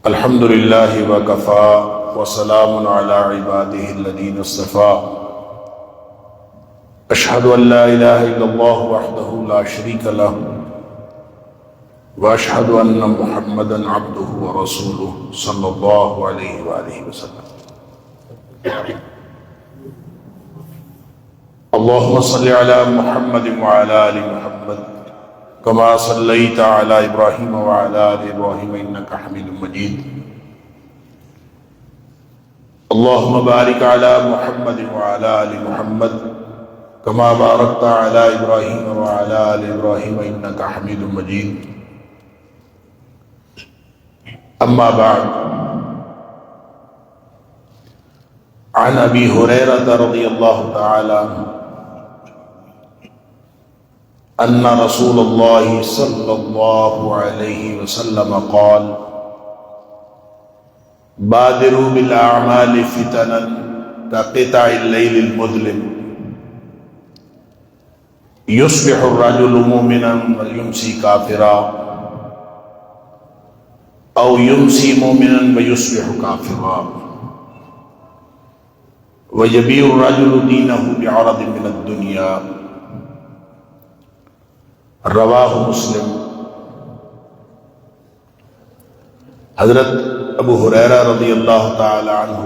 الحمد للہ وکفا وسلام علی عباده الذین اصطفى اشہد ان لا الہ الا اللہ وحدہ لا شریک لہ واشہد ان محمدا عبدہ ورسولہ صلی اللہ علیہ وآلہ وسلم۔ اللہم صل علی محمد وعلی آل محمد كما صليت على إبراهيم وعلى آل إبراهيم إنك حميد مجيد۔ اللهم بارك على محمد وعلى آل محمد كما باركت على إبراهيم وعلى آل إبراهيم إنك حميد مجيد۔ أما بعد، عن أبي هريرة رضي الله تعالى عنه أن رسول الله صلى الله عليه وسلم قال: بادروا بالأعمال فتنا كقطع الليل المظلم، يصبح الرجل مؤمنا ويمسي كافرا، أو يمسي مؤمنا ويصبح كافرا، ويبيع الرجل دينه بعرض من الدنيا، رواہ مسلم۔ حضرت ابو ہریرہ رضی اللہ تعالی عنہ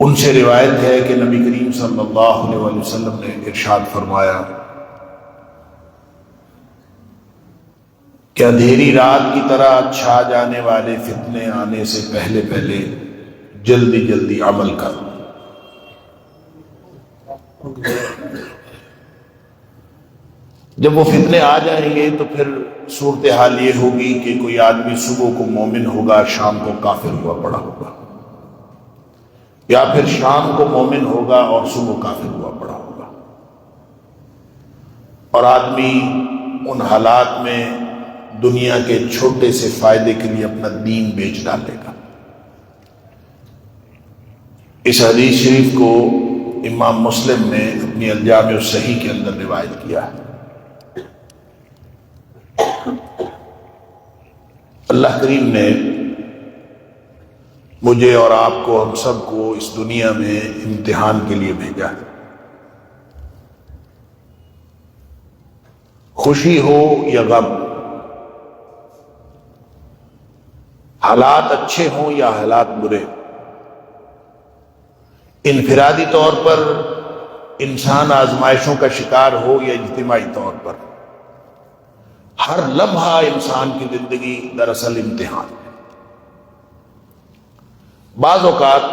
ان سے روایت ہے کہ نبی کریم صلی اللہ علیہ وسلم نے ارشاد فرمایا کہ اندھیری رات کی طرح چھا جانے والے فتنے آنے سے پہلے پہلے جلدی جلدی عمل کر۔ جب وہ فتنے آ جائیں گے تو پھر صورتحال یہ ہوگی کہ کوئی آدمی صبح کو مومن ہوگا، شام کو کافر ہوا پڑا ہوگا، یا پھر شام کو مومن ہوگا اور صبح کافر ہوا پڑا ہوگا، اور آدمی ان حالات میں دنیا کے چھوٹے سے فائدے کے لیے اپنا دین بیچ ڈالے گا۔ اس حدیث شریف کو امام مسلم نے اپنی الجامع الصحیح کے اندر روایت کیا ہے۔ اللہ کریم نے مجھے اور آپ کو، ہم سب کو اس دنیا میں امتحان کے لیے بھیجا ہے۔ خوشی ہو یا غم، حالات اچھے ہوں یا حالات برے، انفرادی طور پر انسان آزمائشوں کا شکار ہو یا اجتماعی طور پر، ہر لمحہ انسان کی زندگی دراصل امتحان ہے۔ بعض اوقات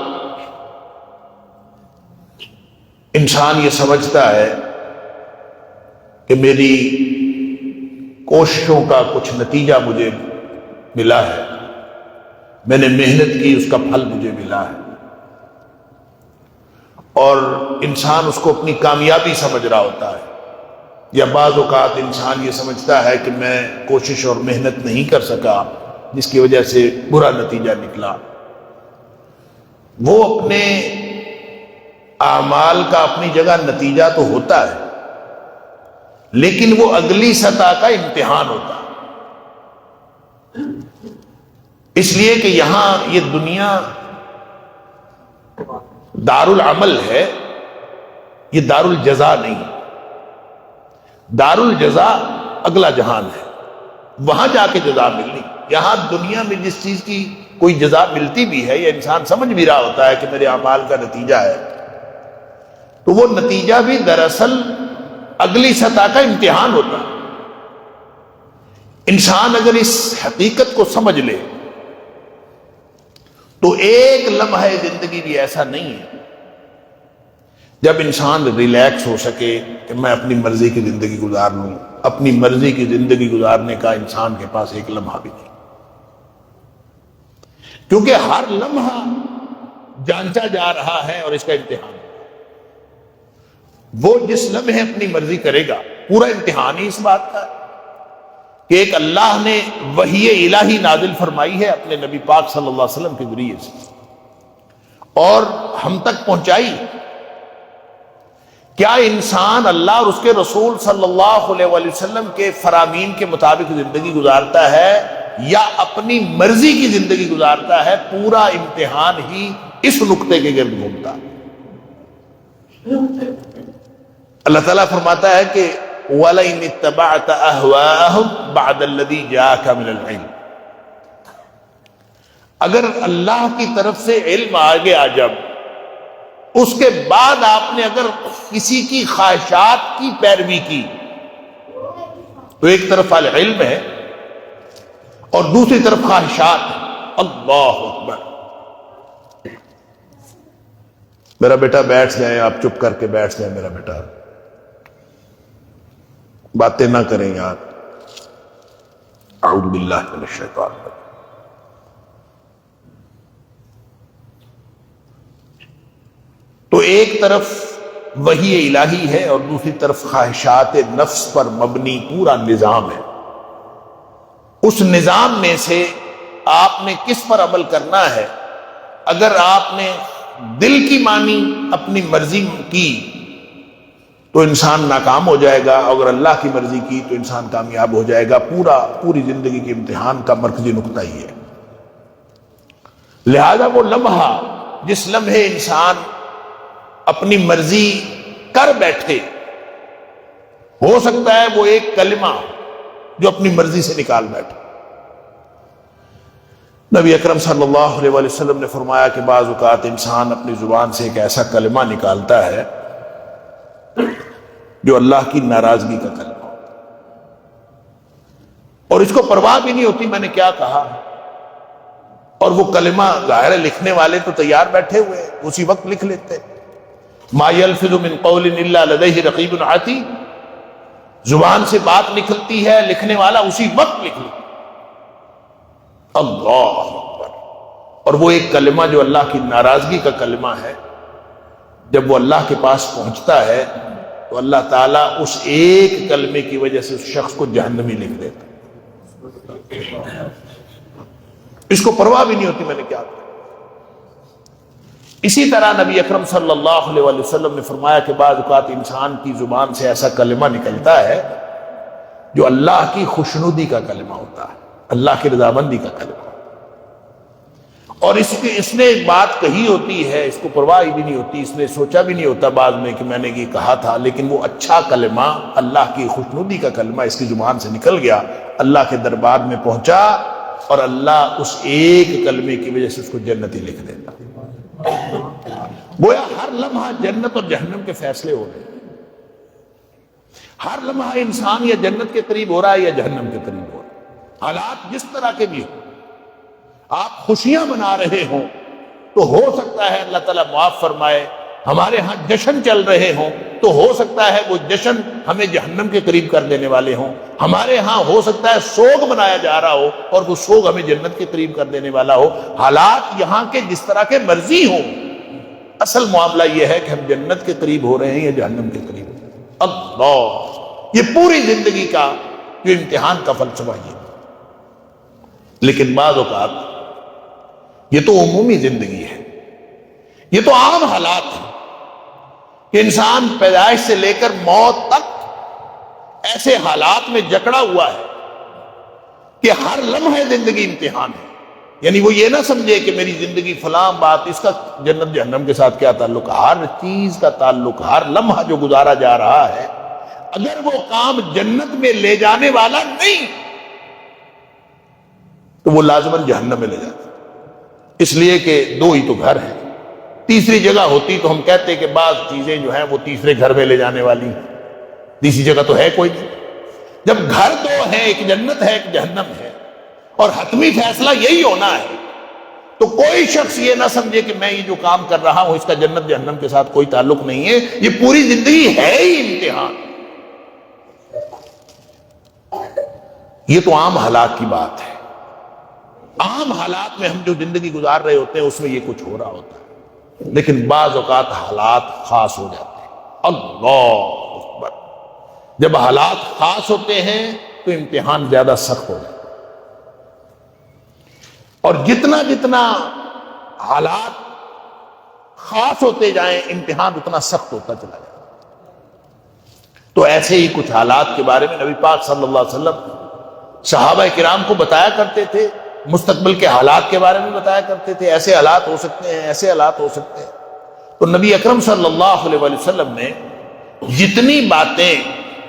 انسان یہ سمجھتا ہے کہ میری کوششوں کا کچھ نتیجہ مجھے ملا ہے، میں نے محنت کی، اس کا پھل مجھے ملا ہے، اور انسان اس کو اپنی کامیابی سمجھ رہا ہوتا ہے۔ یا بعض اوقات انسان یہ سمجھتا ہے کہ میں کوشش اور محنت نہیں کر سکا، جس کی وجہ سے برا نتیجہ نکلا۔ وہ اپنے اعمال کا اپنی جگہ نتیجہ تو ہوتا ہے، لیکن وہ اگلی سطح کا امتحان ہوتا ہے، اس لیے کہ یہاں یہ دنیا دار العمل ہے، یہ دار الجزا نہیں۔ دار الجزا اگلا جہان ہے، وہاں جا کے جزا ملنی۔ یہاں دنیا میں جس چیز کی کوئی جزا ملتی بھی ہے یا انسان سمجھ بھی رہا ہوتا ہے کہ میرے اعمال کا نتیجہ ہے، تو وہ نتیجہ بھی دراصل اگلی سطح کا امتحان ہوتا ہے۔ انسان اگر اس حقیقت کو سمجھ لے تو ایک لمحہ زندگی بھی ایسا نہیں ہے جب انسان ریلیکس ہو سکے کہ میں اپنی مرضی کی زندگی گزار لوں۔ اپنی مرضی کی زندگی گزارنے کا انسان کے پاس ایک لمحہ بھی نہیں، کیونکہ ہر لمحہ جانچا جا رہا ہے اور اس کا امتحان ہے۔ وہ جس لمحے اپنی مرضی کرے گا، پورا امتحان ہی اس بات کا ہے کہ ایک اللہ نے وحی الہی نازل فرمائی ہے اپنے نبی پاک صلی اللہ علیہ وسلم کے ذریعے سے، اور ہم تک پہنچائی کیا انسان اللہ اور اس کے رسول صلی اللہ علیہ وآلہ وسلم کے فرامین کے مطابق زندگی گزارتا ہے یا اپنی مرضی کی زندگی گزارتا ہے؟ پورا امتحان ہی اس نقطے کے گرد گھومتا ہے۔ اللہ تعالیٰ فرماتا ہے کہ وَلَئِنِ اتَّبَعْتَ أَهْوَاءَهُمْ بَعْدَ الَّذِي جَاءَكَ مِنَ الْعِلْمِ، اگر اللہ کی طرف سے علم آ گیا جب، اس کے بعد آپ نے اگر کسی کی خواہشات کی پیروی کی، تو ایک طرف العلم ہے اور دوسری طرف خواہشات ہے۔ اللہ اکبر۔ میرا بیٹا بیٹھ جائیں، آپ چپ کر کے بیٹھ جائیں، میرا بیٹا باتیں نہ کریں یار۔ اعوذ باللہ من الشیطان الرجیم۔ تو ایک طرف وحی الہی ہے اور دوسری طرف خواہشات نفس پر مبنی پورا نظام ہے۔ اس نظام میں سے آپ نے کس پر عمل کرنا ہے؟ اگر آپ نے دل کی مانی، اپنی مرضی کی، تو انسان ناکام ہو جائے گا، اگر اللہ کی مرضی کی تو انسان کامیاب ہو جائے گا۔ پوری زندگی کے امتحان کا مرکزی نقطہ ہی ہے۔ لہذا وہ لمحہ جس لمحے انسان اپنی مرضی کر بیٹھے، ہو سکتا ہے وہ ایک کلمہ جو اپنی مرضی سے نکال بیٹھے۔ نبی اکرم صلی اللہ علیہ وآلہ وسلم نے فرمایا کہ بعض اوقات انسان اپنی زبان سے ایک ایسا کلمہ نکالتا ہے جو اللہ کی ناراضگی کا کلمہ ہوتا ہے، اور اس کو پرواہ بھی نہیں ہوتی میں نے کیا کہا، اور وہ کلمہ ظاہر لکھنے والے تو تیار بیٹھے ہوئے اسی وقت لکھ لیتے۔ ما یلفظ من قول الا لدیہ رقیب عتید، زبان سے بات نکلتی ہے، لکھنے والا اسی وقت لکھ لیتا۔ اللہ اکبر۔ اور وہ ایک کلمہ جو اللہ کی ناراضگی کا کلمہ ہے، جب وہ اللہ کے پاس پہنچتا ہے تو اللہ تعالیٰ اس ایک کلمے کی وجہ سے اس شخص کو جہنمی لکھ دیتا۔ اس کو پرواہ بھی نہیں ہوتی میں نے کیا کہا۔ اسی طرح نبی اکرم صلی اللہ علیہ وآلہ وسلم نے فرمایا کہ بعض اوقات انسان کی زبان سے ایسا کلمہ نکلتا ہے جو اللہ کی خوشنودی کا کلمہ ہوتا ہے، اللہ کی رضامندی کا کلمہ، اور اس نے ایک بات کہی ہوتی ہے، اس کو پرواہ بھی نہیں ہوتی، اس نے سوچا بھی نہیں ہوتا بعد میں کہ میں نے یہ کہا تھا، لیکن وہ اچھا کلمہ، اللہ کی خوشنودی کا کلمہ اس کی زبان سے نکل گیا، اللہ کے دربار میں پہنچا، اور اللہ اس ایک کلمے کی وجہ سے اس کو جنتی لکھ دیتا۔ گویا ہر لمحہ جنت اور جہنم کے فیصلے ہو رہے ہیں، ہر لمحہ انسان یا جنت کے قریب ہو رہا ہے یا جہنم کے قریب ہو رہا ہے۔ حالات جس طرح کے بھی ہوں، آپ خوشیاں منا رہے ہوں تو ہو سکتا ہے اللہ تعالیٰ معاف فرمائے، ہمارے ہاں جشن چل رہے ہوں تو ہو سکتا ہے وہ جشن ہمیں جہنم کے قریب کر دینے والے ہوں، ہمارے ہاں ہو سکتا ہے سوگ منایا جا رہا ہو اور وہ سوگ ہمیں جنت کے قریب کر دینے والا ہو۔ حالات یہاں کے جس طرح کے مرضی ہوں، اصل معاملہ یہ ہے کہ ہم جنت کے قریب ہو رہے ہیں یا جہنم کے قریب ہو رہے ہیں۔ اللہ، یہ پوری زندگی کا جو امتحان کا فلسفہ یہ۔ لیکن بعض اوقات یہ تو عمومی زندگی ہے، یہ تو عام حالات ہیں کہ انسان پیدائش سے لے کر موت تک ایسے حالات میں جکڑا ہوا ہے کہ ہر لمحے زندگی امتحان ہے۔ یعنی وہ یہ نہ سمجھے کہ میری زندگی فلاں بات، اس کا جنت جہنم کے ساتھ کیا تعلق، ہر چیز کا تعلق، ہر لمحہ جو گزارا جا رہا ہے اگر وہ کام جنت میں لے جانے والا نہیں تو وہ لازماً جہنم میں لے جاتا، اس لیے کہ دو ہی تو گھر ہیں، تیسری جگہ ہوتی تو ہم کہتے کہ بعض چیزیں جو ہیں وہ تیسرے گھر میں لے جانے والی ہیں، تیسری جگہ تو ہے کوئی نہیں۔ جب گھر دو ہیں، ایک جنت ہے ایک جہنم ہے، اور حتمی فیصلہ یہی ہونا ہے، تو کوئی شخص یہ نہ سمجھے کہ میں یہ جو کام کر رہا ہوں اس کا جنت جہنم کے ساتھ کوئی تعلق نہیں ہے، یہ پوری زندگی ہے ہی امتحان۔ یہ تو عام حالات کی بات ہے، عام حالات میں ہم جو زندگی گزار رہے ہوتے ہیں اس میں یہ کچھ ہو رہا ہوتا ہے، لیکن بعض اوقات حالات خاص ہو جاتے ہیں۔ اللہ اکبر۔ جب حالات خاص ہوتے ہیں تو امتحان زیادہ سخت ہو جاتا ہے، اور جتنا حالات خاص ہوتے جائیں امتحان اتنا سخت ہوتا چلا جائے۔ تو ایسے ہی کچھ حالات کے بارے میں نبی پاک صلی اللہ علیہ وسلم صحابہ کرام کو بتایا کرتے تھے، مستقبل کے حالات کے بارے میں بتایا کرتے تھے، ایسے حالات ہو سکتے ہیں، ایسے حالات ہو سکتے ہیں۔ تو نبی اکرم صلی اللہ علیہ وسلم نے جتنی باتیں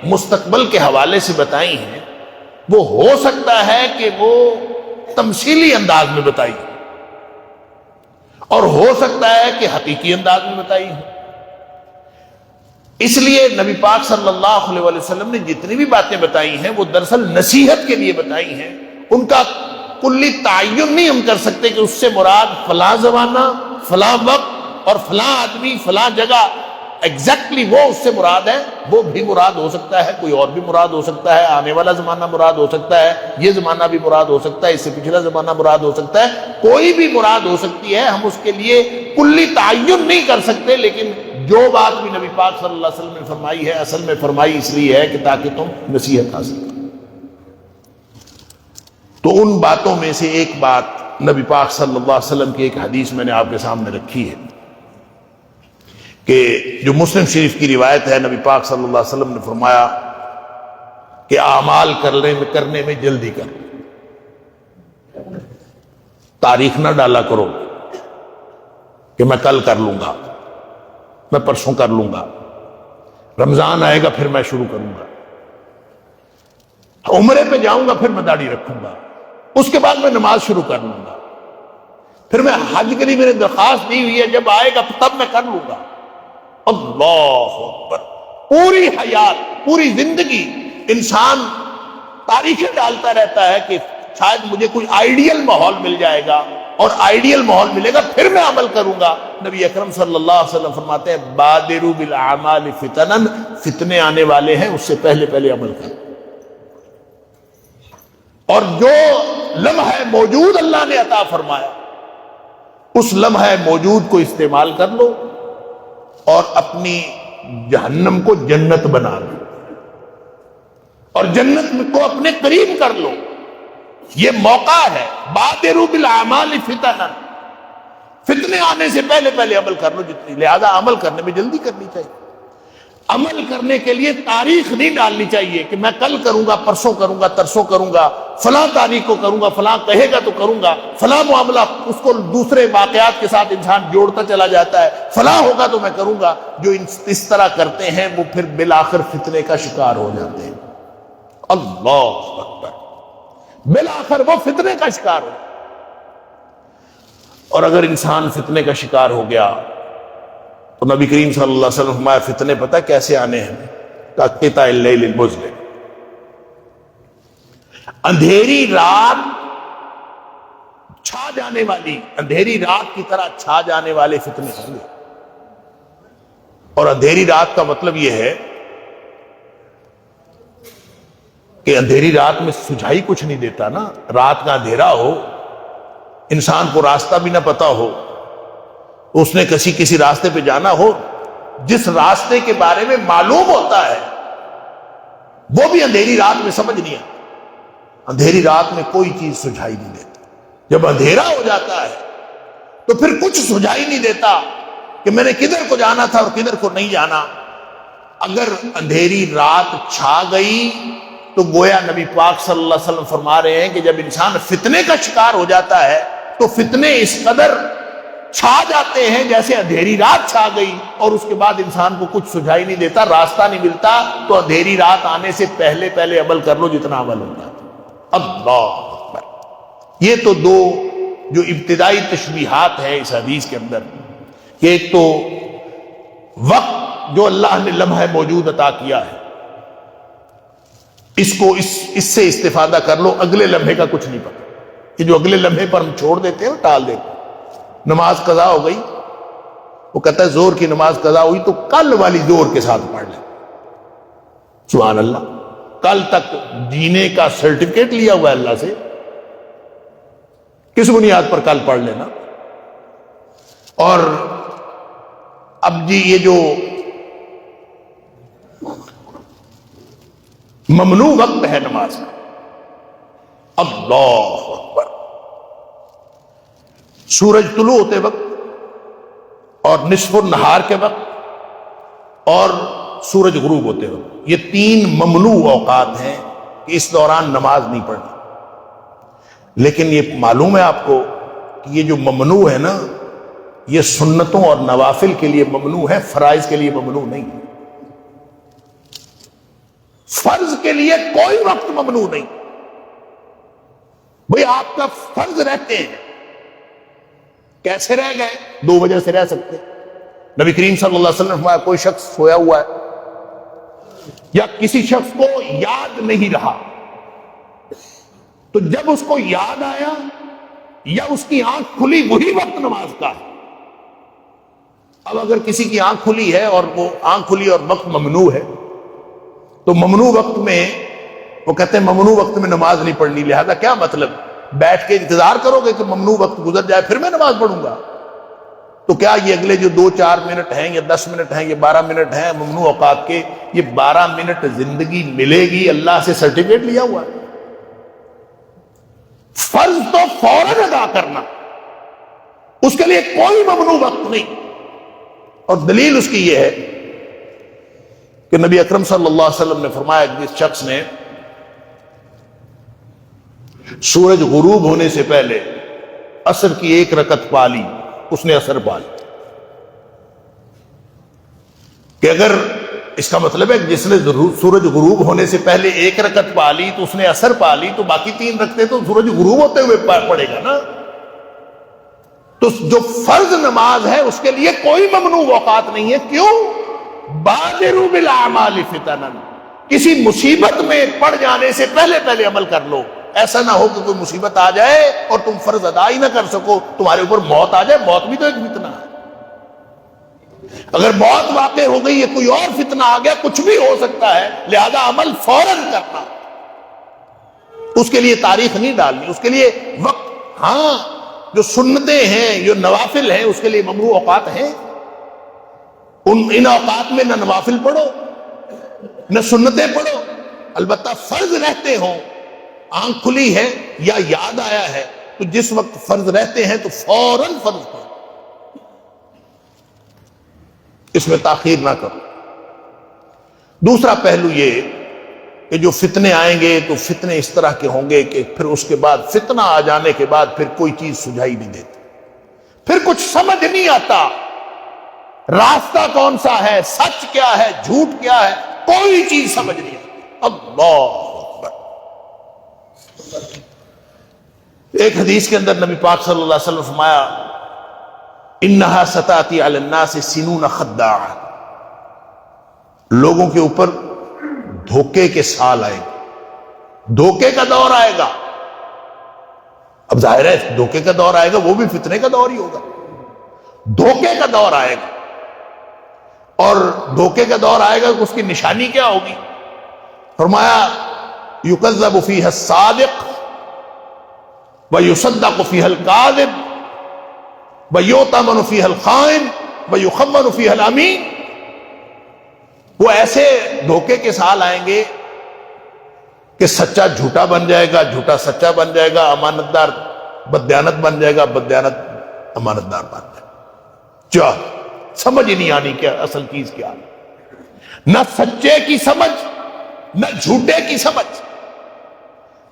مستقبل کے حوالے سے بتائی ہیں وہ ہو سکتا ہے کہ وہ تمثیلی انداز میں بتائی ہیں، اور ہو سکتا ہے کہ حقیقی انداز میں بتائی ہیں۔ اس لیے نبی پاک صلی اللہ علیہ وسلم نے جتنی بھی باتیں بتائی ہیں وہ دراصل نصیحت کے لیے بتائی ہیں۔ ان کا کلی تعین نہیں ہم کر سکتے کہ اس سے مراد فلاں زمانہ، فلاں وقت اور فلاں آدمی، فلاں جگہ ایگزیکٹلی وہ اس سے مراد ہے۔ وہ بھی مراد ہو سکتا ہے، کوئی اور بھی مراد ہو سکتا ہے، آنے والا زمانہ مراد ہو سکتا ہے، یہ زمانہ بھی مراد ہو سکتا ہے، اس سے پچھلا زمانہ مراد ہو سکتا ہے، کوئی بھی مراد ہو سکتی ہے۔ ہم اس کے لیے کلی تعین نہیں کر سکتے، لیکن جو بات بھی نبی پاک صلی اللہ علیہ وسلم نے فرمائی ہے اصل میں فرمائی اس لیے ہے کہ تاکہ تم نصیحت حاصل کرو۔ تو ان باتوں میں سے ایک بات نبی پاک صلی اللہ علیہ وسلم کی ایک حدیث میں نے آپ کے سامنے رکھی ہے کہ جو مسلم شریف کی روایت ہے، نبی پاک صلی اللہ علیہ وسلم نے فرمایا کہ اعمال کرنے میں جلدی کرو، تاریخ نہ ڈالا کرو کہ میں کل کر لوں گا، میں پرسوں کر لوں گا، رمضان آئے گا پھر میں شروع کروں گا، عمرے پہ جاؤں گا پھر میں داڑھی رکھوں گا، اس کے بعد میں نماز شروع کر لوں گا، پھر میں حج کے لیے میں نے درخواست دی ہوئی ہے، جب آئے گا تب میں کر لوں گا۔ اللہ اکبر! پوری حیات، پوری زندگی انسان تاریخیں ڈالتا رہتا ہے کہ شاید مجھے کوئی آئیڈیل ماحول مل جائے گا، اور آئیڈیل ماحول ملے گا پھر میں عمل کروں گا۔ نبی اکرم صلی اللہ علیہ وسلم فرماتے ہیں بادروا بالاعمال فتنا، فتنے آنے والے ہیں، اس سے پہلے پہلے عمل کرو۔ اور جو لمحہ موجود اللہ نے عطا فرمایا اس لمحہ موجود کو استعمال کر لو اور اپنی جہنم کو جنت بنا لو، اور جنت کو اپنے قریب کر لو۔ یہ موقع ہے، بادروا بالاعمال فتنا، فتنے آنے سے پہلے پہلے عمل کر لو جتنی، لہذا عمل کرنے میں جلدی کرنی چاہیے۔ عمل کرنے کے لیے تاریخ نہیں ڈالنی چاہیے کہ میں کل کروں گا، پرسوں کروں گا، ترسوں کروں گا، فلاں تاریخ کو کروں گا، فلاں کہے گا تو کروں گا، فلاں معاملہ اس کو دوسرے واقعات کے ساتھ انسان جوڑتا چلا جاتا ہے، فلاں ہوگا تو میں کروں گا۔ جو اس طرح کرتے ہیں وہ پھر بالآخر فتنے کا شکار ہو جاتے ہیں۔ اللہ اکبر! بالآخر وہ فتنے کا شکار ہو۔ اور اگر انسان فتنے کا شکار ہو گیا تو نبی کریم صلی اللہ علیہ وسلم فرمایا فتنے پتہ کیسے آنے ہیں؟ قطع اللیل المظلم، اندھیری رات چھا جانے والی، اندھیری رات کی طرح چھا جانے والے فتنے ہوں گے۔ اور اندھیری رات کا مطلب یہ ہے کہ اندھیری رات میں سجھائی کچھ نہیں دیتا نا۔ رات کا اندھیرا ہو، انسان کو راستہ بھی نہ پتا ہو، اس نے کسی راستے پہ جانا ہو، جس راستے کے بارے میں معلوم ہوتا ہے وہ بھی اندھیری رات میں سمجھ نہیں آتا۔ اندھیری رات میں کوئی چیز سجھائی نہیں دیتی۔ جب اندھیرا ہو جاتا ہے تو پھر کچھ سجھائی نہیں دیتا کہ میں نے کدھر کو جانا تھا اور کدھر کو نہیں جانا۔ اگر اندھیری رات چھا گئی تو گویا نبی پاک صلی اللہ علیہ وسلم فرما رہے ہیں کہ جب انسان فتنے کا شکار ہو جاتا ہے تو فتنے اس قدر چھا جاتے ہیں جیسے اندھیری رات چھا گئی، اور اس کے بعد انسان کو کچھ سجھائی نہیں دیتا، راستہ نہیں ملتا۔ تو اندھیری رات آنے سے پہلے پہلے عمل کر لو جتنا عمل ہوتا ہے۔ اللہ اکبر! یہ تو دو جو ابتدائی تشبیہات ہیں اس حدیث کے اندر، کہ ایک تو وقت جو اللہ نے لمحہ موجود عطا کیا ہے، اس کو اس سے استفادہ کر لو، اگلے لمحے کا کچھ نہیں پتا، کہ جو اگلے لمحے پر ہم چھوڑ دیتے ہیں ٹال دیتے ہیں۔ نماز قضا ہو گئی، وہ کہتا ہے زور کی نماز قضا ہوئی تو کل والی زور کے ساتھ پڑھ لیں۔ سبحان اللہ! کل تک جینے کا سرٹیفکیٹ لیا ہوا ہے اللہ سے، کس بنیاد پر کل پڑھ لینا؟ اور اب جی یہ جو ممنوع وقت ہے نماز کا، اللہ اکبر! سورج طلوع ہوتے وقت اور نصف النہار کے وقت اور سورج غروب ہوتے وقت، یہ 3 ممنوع اوقات ہیں کہ اس دوران نماز نہیں پڑھنی۔ لیکن یہ معلوم ہے آپ کو کہ یہ جو ممنوع ہے نا، یہ سنتوں اور نوافل کے لیے ممنوع ہے، فرائض کے لیے ممنوع نہیں۔ فرض کے لیے کوئی وقت ممنوع نہیں۔ بھئی آپ کا فرض رہتے ہیں، کیسے رہ گئے؟ 2 وجہ سے رہ سکتے۔ نبی کریم صلی اللہ علیہ وسلم نے فرمایا کوئی شخص سویا ہوا ہے یا کسی شخص کو یاد نہیں رہا، تو جب اس کو یاد آیا یا اس کی آنکھ کھلی وہی وقت نماز کا ہے۔ اب اگر کسی کی آنکھ کھلی ہے اور وہ آنکھ کھلی اور وقت ممنوع ہے، تو ممنوع وقت میں وہ کہتے ہیں ممنوع وقت میں نماز نہیں پڑھنی، لہذا کیا مطلب بیٹھ کے انتظار کرو گے کہ ممنوع وقت گزر جائے پھر میں نماز پڑھوں گا؟ تو کیا یہ اگلے جو 2-4 منٹ ہیں یا 10 منٹ ہیں یا 12 منٹ ہیں ممنوع اوقات کے، یہ 12 منٹ زندگی ملے گی اللہ سے سرٹیفکیٹ لیا ہوا ہے؟ فرض تو فوراً ادا کرنا، اس کے لیے کوئی ممنوع وقت نہیں۔ اور دلیل اس کی یہ ہے کہ نبی اکرم صلی اللہ علیہ وسلم نے فرمایا کہ جس شخص نے سورج غروب ہونے سے پہلے عصر کی 1 رکعت پا لی، اس نے عصر پا لی۔ کہ اگر اس کا مطلب ہے کہ جس نے سورج غروب ہونے سے پہلے 1 رکعت پا لی تو اس نے عصر پا لی، تو باقی 3 رکعتیں تو سورج غروب ہوتے ہوئے پڑے گا نا۔ تو جو فرض نماز ہے اس کے لیے کوئی ممنوع اوقات نہیں ہے۔ کیوں؟ بادروا بالاعمال فتنا، کسی مصیبت میں پڑ جانے سے پہلے پہلے عمل کر لو۔ ایسا نہ ہو کہ کوئی مصیبت آ جائے اور تم فرض ادا ہی نہ کر سکو، تمہارے اوپر موت آ جائے۔ موت بھی تو ایک فتنہ ہے۔ اگر موت واقع ہو گئی ہے، کوئی اور فتنہ آ گیا، کچھ بھی ہو سکتا ہے، لہذا عمل فوراً کرنا، اس کے لیے تاریخ نہیں ڈالنی، اس کے لیے وقت۔ ہاں جو سنتیں ہیں، جو نوافل ہیں، اس کے لیے ممنوع اوقات ہیں۔ ان اوقات میں نہ نوافل پڑھو نہ سنتیں پڑھو، البتہ فرض رہتے ہوں، آنکھ کھلی ہے یا یاد آیا ہے، تو جس وقت فرض رہتے ہیں تو فوراً فرض پڑھو، اس میں تاخیر نہ کرو۔ دوسرا پہلو یہ کہ جو فتنے آئیں گے تو فتنے اس طرح کے ہوں گے کہ پھر اس کے بعد فتنہ آ جانے کے بعد پھر کوئی چیز سجھائی نہیں دیتی، پھر کچھ سمجھ نہیں آتا، راستہ کون سا ہے، سچ کیا ہے، جھوٹ کیا ہے، کوئی چیز سمجھ نہیں آتی۔ اللہ اکبر۔ ایک حدیث کے اندر نبی پاک صلی اللہ علیہ وسلم فرمایا انہا ستاتی علی الناس سنون خداعہ، لوگوں کے اوپر دھوکے کے سال آئے گا، دھوکے کا دور آئے گا۔ اب ظاہر ہے دھوکے کا دور آئے گا، وہ بھی فتنے کا دور ہی ہوگا۔ دھوکے کا دور آئے گا، اور دھوکے کا دور آئے گا، اس کی نشانی کیا ہوگی؟ فرمایا یکذب فیہ الصادق ویصدق فیہ الکاذب ویؤتمن فیہ الخائن ویخون فیہ الامین۔ وہ ایسے دھوکے کے سال آئیں گے کہ سچا جھوٹا بن جائے گا، جھوٹا سچا بن جائے گا، امانت دار بددیانت بن جائے گا، بددیانت امانت دار بن جائے گا۔ کیا سمجھ ہی نہیں آنی کیا اصل چیز کیا ہے، نہ سچے کی سمجھ نہ جھوٹے کی سمجھ۔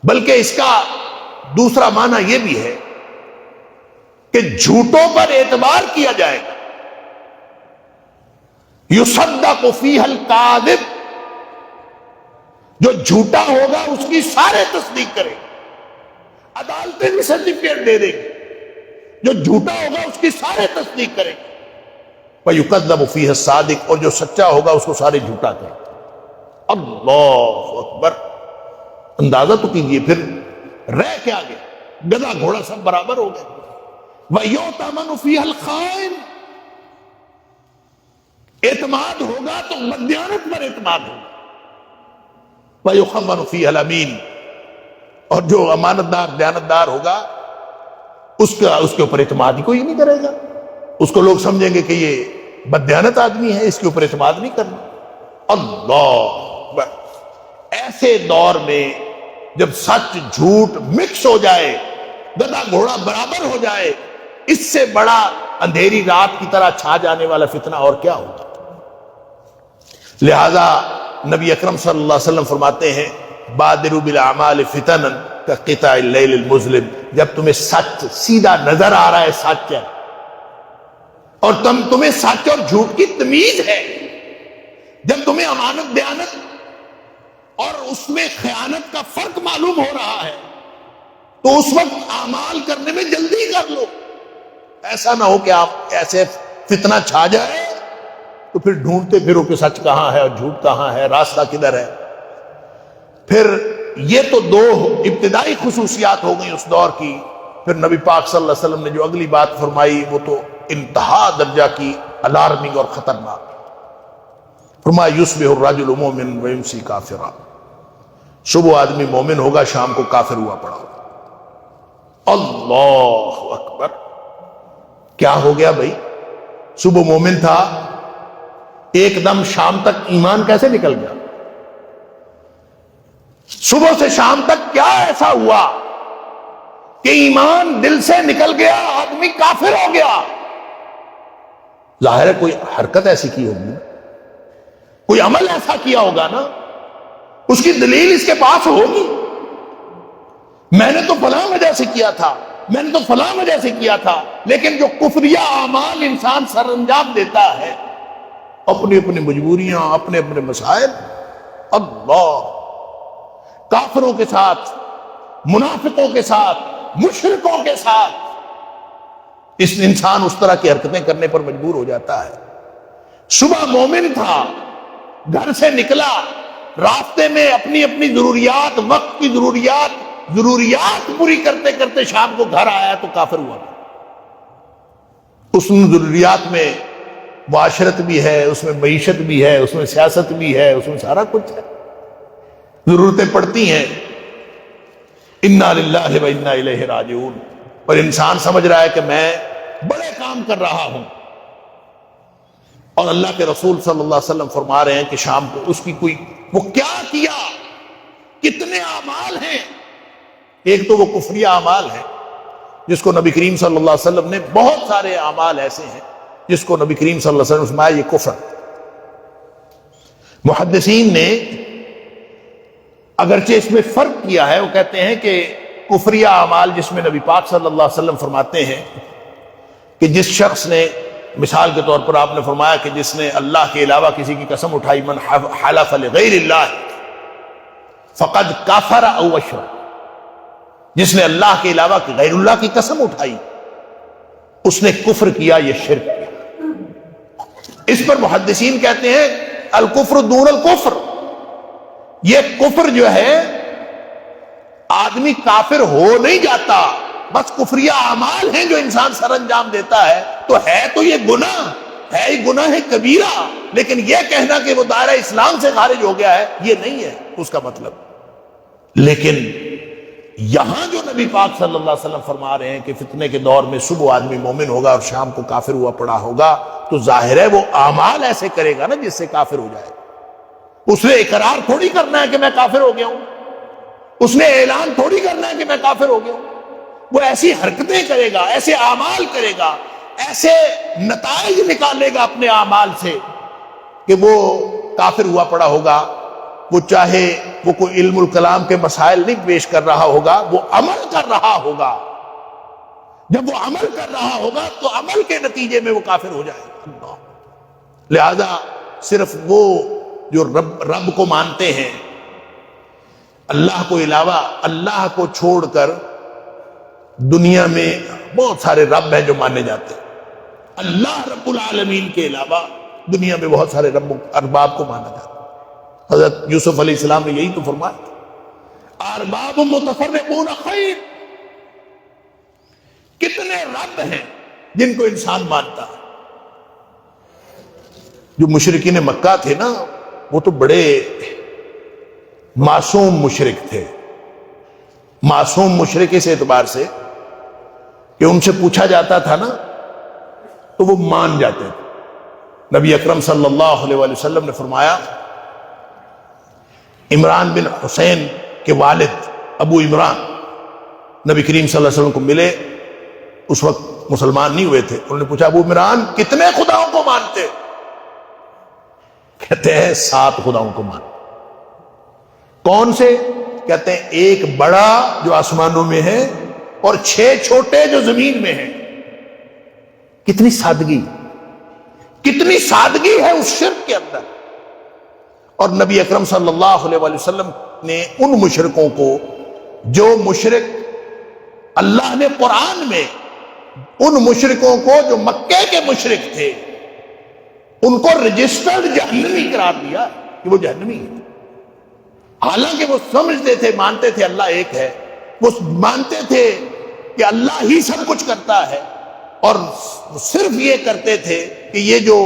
بلکہ اس کا دوسرا معنی یہ بھی ہے کہ جھوٹوں پر اعتبار کیا جائے گا۔ یصدق فیہ الکاذب، جو جھوٹا ہوگا اس کی سارے تصدیق کریں گے، عدالتیں بھی سرٹیفکیٹ دے دیں گے۔ جو جھوٹا ہوگا اس کی سارے تصدیق کریں گے۔ وَيُكَذَّبُ فِيهِ الصَّادِقُ، اور جو سچا ہوگا اس کو سارے جھوٹا کہیں گے۔ اللہ اکبر۔ اندازہ تو کیجئے پھر رہ کیا گیا، گدھا گھوڑا سب برابر ہو گئے۔ وَيُؤْتَمَنُ فِيهَا الْخَائِنُ، اعتماد ہوگا تو بددیانت پر اعتماد ہوگا۔ وَيُخَوَّنُ فِيهَا الْأَمِينُ، اور جو امانت دار دیانت دار ہوگا اس کے اوپر اعتماد ہی کوئی نہیں کرے گا، اس کو لوگ سمجھیں گے کہ یہ بددیانت آدمی ہے، اس کے اوپر اعتماد نہیں کرنا۔ اللہ اکبر۔ ایسے دور میں جب سچ جھوٹ مکس ہو جائے، گدھا گھوڑا برابر ہو جائے، اس سے بڑا اندھیری رات کی طرح چھا جانے والا فتنہ اور کیا ہوگا۔ لہذا نبی اکرم صلی اللہ علیہ وسلم فرماتے ہیں بادروا بالاعمال فتنا کقطع اللیل المظلم، جب تمہیں سچ سیدھا نظر آ رہا ہے سچ ہے اور تمہیں سچ اور جھوٹ کی تمیز ہے، جب تمہیں امانت دیانت اور اس میں خیانت کا فرق معلوم ہو رہا ہے تو اس وقت اعمال کرنے میں جلدی کر لو. ایسا نہ ہو کہ آپ ایسے فتنہ چھا جائے تو پھر ڈھونڈتے پھرو کہ سچ کہاں ہے اور جھوٹ کہاں ہے، راستہ کدھر ہے. پھر یہ تو دو ابتدائی خصوصیات ہو گئی اس دور کی. پھر نبی پاک صلی اللہ علیہ وسلم نے جو اگلی بات فرمائی وہ تو انتہا درجہ کی الارمنگ اور خطرناک. فرمایا یصبح الرجل مؤمن ویمسی کافرا، صبح آدمی مومن ہوگا شام کو کافر ہوا پڑا ہوگا. اللہ اکبر، کیا ہو گیا بھائی؟ صبح مومن تھا، ایک دم شام تک ایمان کیسے نکل گیا؟ صبح سے شام تک کیا ایسا ہوا کہ ایمان دل سے نکل گیا، آدمی کافر ہو گیا؟ ظاہر ہے کوئی حرکت ایسی کی ہوگی، کوئی عمل ایسا کیا ہوگا نا، اس کی دلیل اس کے پاس ہوگی. میں نے تو فلاں وجہ سے کیا تھا، میں نے تو فلاں وجہ سے کیا تھا. لیکن جو کفریہ اعمال انسان سر انجام دیتا ہے، اپنی اپنی مجبوریاں، اپنے اپنے مسائل، اللہ، کافروں کے ساتھ، منافقوں کے ساتھ، مشرکوں کے ساتھ اس انسان اس طرح کی حرکتیں کرنے پر مجبور ہو جاتا ہے. صبح مومن تھا، گھر سے نکلا، راستے میں اپنی اپنی ضروریات، وقت کی ضروریات پوری کرتے کرتے شام کو گھر آیا تو کافر ہوا. اس ضروریات میں معاشرت بھی ہے، اس میں معیشت بھی ہے، اس میں سیاست بھی ہے، اس میں سارا کچھ ہے، ضرورتیں پڑتی ہیں. انا للہ و انا الیہ راجعون. اور انسان سمجھ رہا ہے کہ میں بڑے کام کر رہا ہوں، اور اللہ کے رسول صلی اللہ علیہ وسلم فرما رہے ہیں کہ شام کو اس کی کوئی وہ کیا کیا، کتنے اعمال ہیں. ایک تو وہ کفریہ اعمال ہیں جس کو نبی کریم صلی اللہ علیہ وسلم نے، بہت سارے اعمال ایسے ہیں جس کو نبی کریم صلی اللہ علیہ وسلم نے فرمایا یہ کفر. محدثین نے اگرچہ اس میں فرق کیا ہے، وہ کہتے ہیں کہ کفریہ اعمال جس میں نبی پاک صلی اللہ علیہ وسلم فرماتے ہیں کہ جس شخص نے، مثال کے طور پر آپ نے فرمایا کہ جس نے اللہ کے علاوہ کسی کی قسم اٹھائی، من حلف لغیر اللہ فقد کافر او اشرک، جس نے اللہ کے علاوہ غیر اللہ کی قسم اٹھائی اس نے کفر کیا، یہ شرک کیا. اس پر محدثین کہتے ہیں الکفر دون الکفر، یہ کفر جو ہے آدمی کافر ہو نہیں جاتا، بس کفریہ اعمال ہیں جو انسان سر انجام دیتا ہے. تو ہے تو یہ گناہ ہے، یہ گناہ کبیرہ، لیکن یہ کہنا کہ وہ دائرہ اسلام سے خارج ہو گیا ہے یہ نہیں ہے اس کا مطلب. لیکن یہاں جو نبی پاک صلی اللہ علیہ وسلم فرما رہے ہیں کہ فتنے کے دور میں صبح آدمی مومن ہوگا اور شام کو کافر ہوا پڑا ہوگا، تو ظاہر ہے وہ اعمال ایسے کرے گا نا جس سے کافر ہو جائے. اس نے اقرار تھوڑی کرنا ہے کہ میں کافر ہو گیا ہوں، اس نے اعلان تھوڑی کرنا ہے کہ میں کافر ہو گیا ہوں. وہ ایسی حرکتیں کرے گا، ایسے اعمال کرے گا، ایسے نتائج نکالے گا اپنے اعمال سے کہ وہ کافر ہوا پڑا ہوگا. وہ چاہے وہ کوئی علم الکلام کے مسائل نہیں پیش کر رہا ہوگا، وہ عمل کر رہا ہوگا. جب وہ عمل کر رہا ہوگا تو عمل کے نتیجے میں وہ کافر ہو جائے گا. لہذا صرف وہ جو رب کو مانتے ہیں، اللہ کو علاوہ، اللہ کو چھوڑ کر دنیا میں بہت سارے رب ہیں جو مانے جاتے ہیں. اللہ رب العالمین کے علاوہ دنیا میں بہت سارے رب ارباب کو مانا جاتا ہے. حضرت یوسف علیہ السلام نے یہی تو فرمایا ارباب متفرقون خیر. کتنے رب ہیں جن کو انسان مانتا ہے. جو مشرکین مکہ تھے نا، وہ تو بڑے معصوم مشرک تھے. معصوم مشرک اس اعتبار سے کہ ان سے پوچھا جاتا تھا نا تو وہ مان جاتے تھے. نبی اکرم صلی اللہ علیہ وسلم نے فرمایا عمران بن حسین کے والد ابو عمران نبی کریم صلی اللہ علیہ وسلم کو ملے، اس وقت مسلمان نہیں ہوئے تھے. انہوں نے پوچھا ابو عمران کتنے خداؤں کو مانتے؟ کہتے ہیں 7 خداؤں کو مان. کون سے؟ کہتے ہیں ایک بڑا جو آسمانوں میں ہے اور 6 چھوٹے جو زمین میں ہیں. کتنی سادگی، کتنی سادگی ہے اس شرک کے اندر. اور نبی اکرم صلی اللہ علیہ وآلہ وسلم نے ان مشرکوں کو، جو مشرک اللہ نے قرآن میں ان مشرکوں کو جو مکے کے مشرک تھے ان کو رجسٹرڈ جہنمی قرار دیا کہ وہ جہنمی ہے. حالانکہ وہ سمجھتے تھے، مانتے تھے اللہ ایک ہے، وہ مانتے تھے کہ اللہ ہی سب کچھ کرتا ہے، اور صرف یہ کرتے تھے کہ یہ جو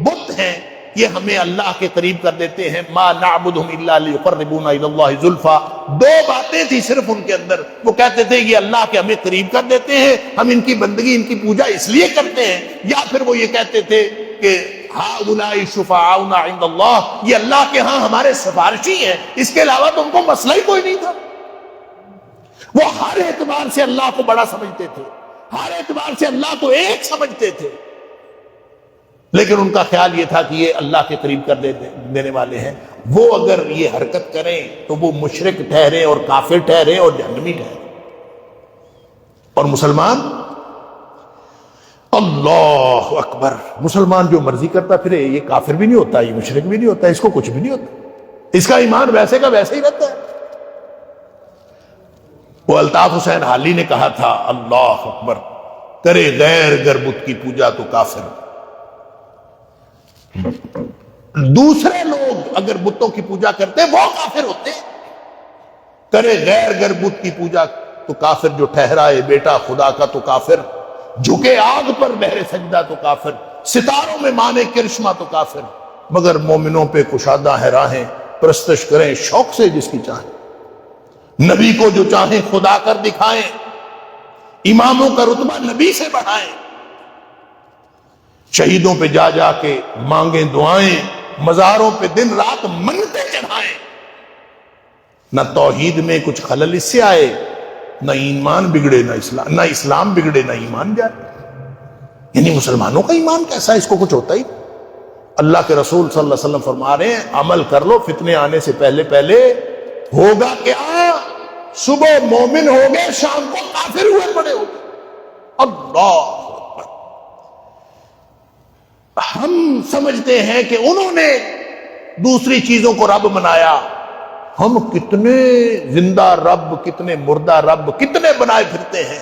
بت ہیں یہ ہمیں اللہ کے قریب کر دیتے ہیں. ما نعبدہم الا لیقربونا الی اللہ زلفی. 2 باتیں تھی صرف ان کے اندر. وہ کہتے تھے یہ اللہ کے ہمیں قریب کر دیتے ہیں، ہم ان کی بندگی ان کی پوجا اس لیے کرتے ہیں. یا پھر وہ یہ کہتے تھے کہ ہؤلاء شفعاؤنا عند اللہ، یہ اللہ کے ہاں ہمارے سفارشی ہیں، اس کے علاوہ تو ان کو مسئلہ ہی کوئی نہیں تھا. وہ ہر اعتبار سے اللہ کو بڑا سمجھتے تھے، ہر اعتبار سے اللہ کو ایک سمجھتے تھے، لیکن ان کا خیال یہ تھا کہ یہ اللہ کے قریب کر دینے والے ہیں. وہ اگر یہ حرکت کریں تو وہ مشرک ٹھہرے اور کافر ٹھہرے اور جہنمی ٹھہرے. اور مسلمان، اللہ اکبر، مسلمان جو مرضی کرتا پھرے، یہ کافر بھی نہیں ہوتا، یہ مشرک بھی نہیں ہوتا، اس کو کچھ بھی نہیں ہوتا، اس کا ایمان ویسے کا ویسے ہی رہتا ہے. وہ الطاف حسین حالی نے کہا تھا، اللہ اکبر، کرے غیر گر بت کی پوجا تو کافر. دوسرے لوگ اگر بتوں کی پوجا کرتے وہ کافر ہوتے. کرے غیر گر بت کی پوجا تو کافر، جو ٹھہرائے بیٹا خدا کا تو کافر، جھکے آگ پر بہرے سجدہ تو کافر، ستاروں میں مانے کرشمہ تو کافر. مگر مومنوں پہ کشادہ ہے راہیں، پرستش کریں شوق سے جس کی چاہیں. نبی کو جو چاہیں خدا کر دکھائیں، اماموں کا رتبہ نبی سے بڑھائیں. شہیدوں پہ جا جا کے مانگیں دعائیں، مزاروں پہ دن رات منتیں چڑھائیں. نہ توحید میں کچھ خلل اس سے آئے، نہ ایمان بگڑے نہ اسلام بگڑے نہ ایمان جائے. یعنی مسلمانوں کا ایمان کیسا ہے، اس کو کچھ ہوتا ہی. اللہ کے رسول صلی اللہ علیہ وسلم فرما رہے ہیں، عمل کر لو فتنے آنے سے پہلے پہلے. ہوگا کیا؟ صبح مومن ہو گئے، شام کو کافر ہوئے پڑے ہو گئے. اللہ، ہم سمجھتے ہیں کہ انہوں نے دوسری چیزوں کو رب بنایا. ہم کتنے زندہ رب، کتنے مردہ رب، کتنے بنائے پھرتے ہیں.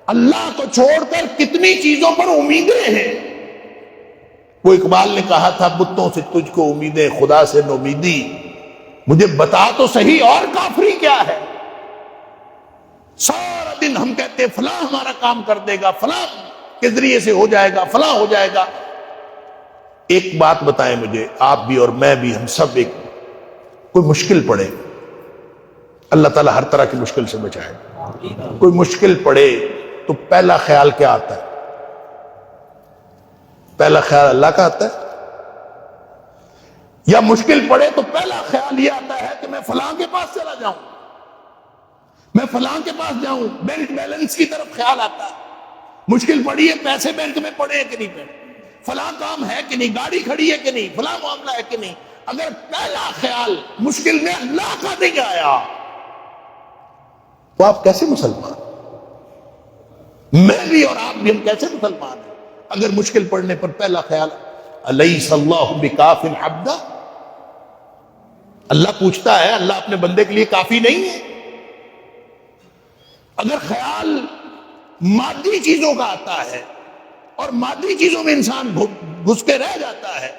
اللہ کو چھوڑ کر کتنی چیزوں پر امیدیں ہیں. وہ اقبال نے کہا تھا، بتوں سے تجھ کو امیدیں، خدا سے نومیدی. مجھے بتا تو صحیح اور کافری کیا ہے. سارا دن ہم کہتے ہیں فلاں ہمارا کام کر دے گا، فلاں کے ذریعے سے ہو جائے گا، فلاں ہو جائے گا. ایک بات بتائیں مجھے، آپ بھی اور میں بھی، ہم سب، ایک کوئی مشکل پڑے، اللہ تعالیٰ ہر طرح کی مشکل سے بچائے. کوئی مشکل پڑے تو پہلا خیال کیا آتا ہے؟ پہلا خیال اللہ کا آتا ہے؟ یا مشکل پڑے تو پہلا خیال یہ آتا ہے کہ میں فلاں کے پاس چلا جاؤں، میں فلاں کے پاس جاؤں. بینک بیلنس کی طرف خیال آتا ہے. مشکل پڑی ہے، پیسے بینک میں پڑے ہیں کہ نہیں پڑے، فلاں کام ہے کہ نہیں، گاڑی کھڑی ہے کہ نہیں، فلاں معاملہ ہے کہ نہیں. اگر پہلا خیال مشکل میں اللہ کا نہیں آیا تو آپ کیسے مسلمان؟ میں بھی اور آپ بھی، ہم کیسے مسلمان ہیں اگر مشکل پڑنے پر پہلا خیال الیس اللہ بکاف عبدہ. اللہ پوچھتا ہے، اللہ اپنے بندے کے لیے کافی نہیں ہے. اگر خیال مادی چیزوں کا آتا ہے اور مادی چیزوں میں انسان گھس کے رہ جاتا ہے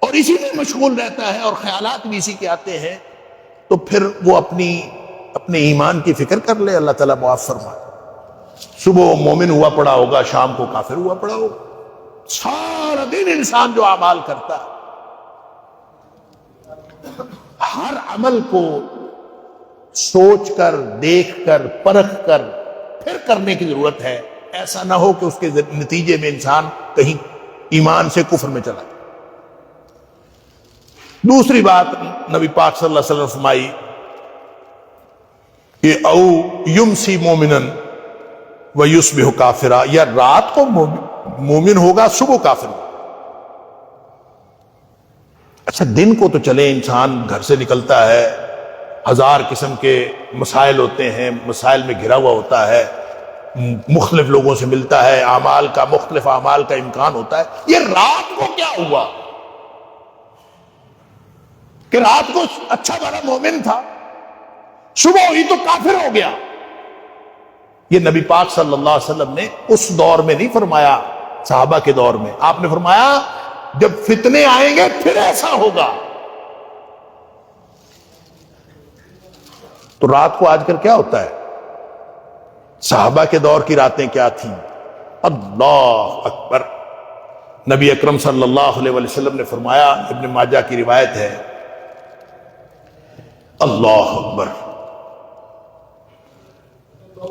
اور اسی میں مشغول رہتا ہے اور خیالات بھی اسی کے آتے ہیں، تو پھر وہ اپنے ایمان کی فکر کر لے. اللہ تعالیٰ معاف فرمائے. صبح مومن ہوا پڑا ہوگا، شام کو کافر ہوا پڑا ہوگا. سارا دن انسان جو اعمال کرتا ہے، ہر عمل کو سوچ کر، دیکھ کر، پرکھ کر پھر کرنے کی ضرورت ہے. ایسا نہ ہو کہ اس کے نتیجے میں انسان کہیں ایمان سے کفر میں چلا جائے. دوسری بات نبی پاک صلی اللہ علیہ وسلم فرمائی کہ او یمسی مومنن ویصبح کافرا، یا رات کو مومن ہوگا، صبح کافر ہوگا. اچھا دن کو تو چلے انسان گھر سے نکلتا ہے، ہزار قسم کے مسائل ہوتے ہیں، مسائل میں گھرا ہوا ہوتا ہے، مختلف لوگوں سے ملتا ہے، مختلف اعمال کا امکان ہوتا ہے. یہ رات کو کیا ہوا کہ رات کو اچھا بڑا مومن تھا، صبح ہوئی تو کافر ہو گیا؟ یہ نبی پاک صلی اللہ علیہ وسلم نے اس دور میں نہیں فرمایا، صحابہ کے دور میں. آپ نے فرمایا جب فتنے آئیں گے پھر ایسا ہوگا. تو رات کو آج کل کیا ہوتا ہے؟ صحابہ کے دور کی راتیں کیا تھیں؟ اللہ اکبر. نبی اکرم صلی اللہ علیہ وسلم نے فرمایا، ابن ماجہ کی روایت ہے، اللہ اکبر،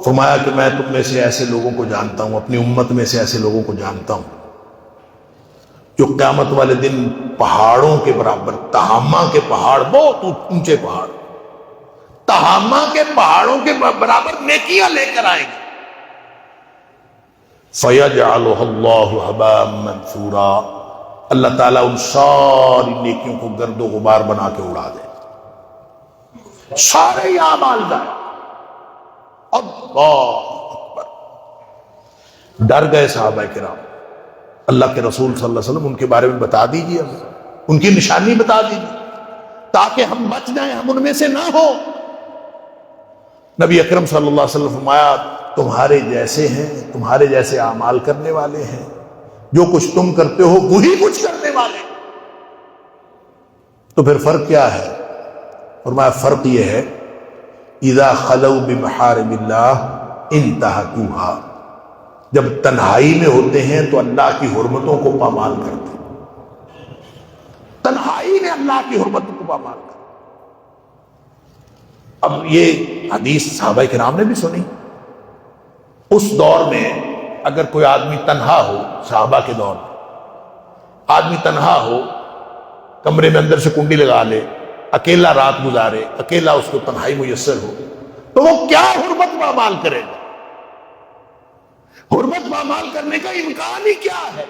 فرمایا کہ میں تم میں سے ایسے لوگوں کو جانتا ہوں، اپنی امت میں سے ایسے لوگوں کو جانتا ہوں جو قیامت والے دن پہاڑوں کے برابر، تہامہ کے پہاڑ، بہت اونچے پہاڑ، تہامہ کے پہاڑوں کے برابر نیکیاں لے کر آئیں گے. فَيَجْعَلُهَا اللَّهُ هَبَاءً مَنْثُورًا، اللہ تعالیٰ ان ساری نیکیوں کو گرد و غبار بنا کے اڑا دے، سارے ہی اعمال ضائع. اللہ اکبر. ڈر گئے صحابہ کرام. اللہ کے رسول صلی اللہ علیہ وسلم ان کے بارے میں بتا دیجیے، ان کی نشانی بتا دیجیے تاکہ ہم بچ جائیں، ہم ان میں سے نہ ہو. نبی اکرم صلی اللہ علیہ وسلم فرمایا تمہارے جیسے ہیں، تمہارے جیسے اعمال کرنے والے ہیں، جو کچھ تم کرتے ہو وہی کچھ کرنے والے. تو پھر فرق کیا ہے؟ فرمایا فرق یہ ہے اذا خلوا بمحارم اللہ انتہکوها، جب تنہائی میں ہوتے ہیں تو اللہ کی حرمتوں کو پامال کرتے ہیں، تنہائی میں اللہ کی حرمتوں کو پامال کرتے. اب یہ حدیث صحابہ کرام نے بھی سنی. اس دور میں اگر کوئی آدمی تنہا ہو، صحابہ کے دور میں آدمی تنہا ہو، کمرے میں اندر سے کنڈی لگا لے، اکیلا رات گزارے، اکیلا اس کو تنہائی میسر ہو، تو وہ کیا حرمت پامال کرے گا؟ حرمت پامال کرنے کا امکان ہی کیا ہے؟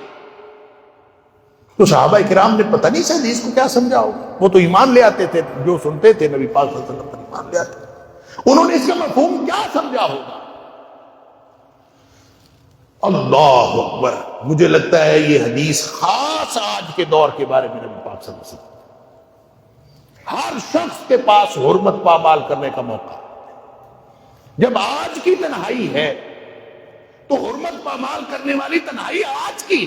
تو صحابہ کرام نے پتہ نہیں اس حدیث کو کیا سمجھا ہوگا. وہ تو ایمان لے آتے تھے، جو سنتے تھے نبی پاک صلی اللہ علیہ وسلم پر ایمان لے آتے تھے. انہوں نے اس کا مفہوم کیا سمجھا ہوگا؟ اللہ اکبر. مجھے لگتا ہے یہ حدیث خاص آج کے دور کے بارے میں نبی پاک صلی اللہ علیہ وسلم، ہر شخص کے پاس حرمت پامال کرنے کا موقع. جب آج کی تنہائی ہے تو حرمت پامال کرنے والی تنہائی آج کی.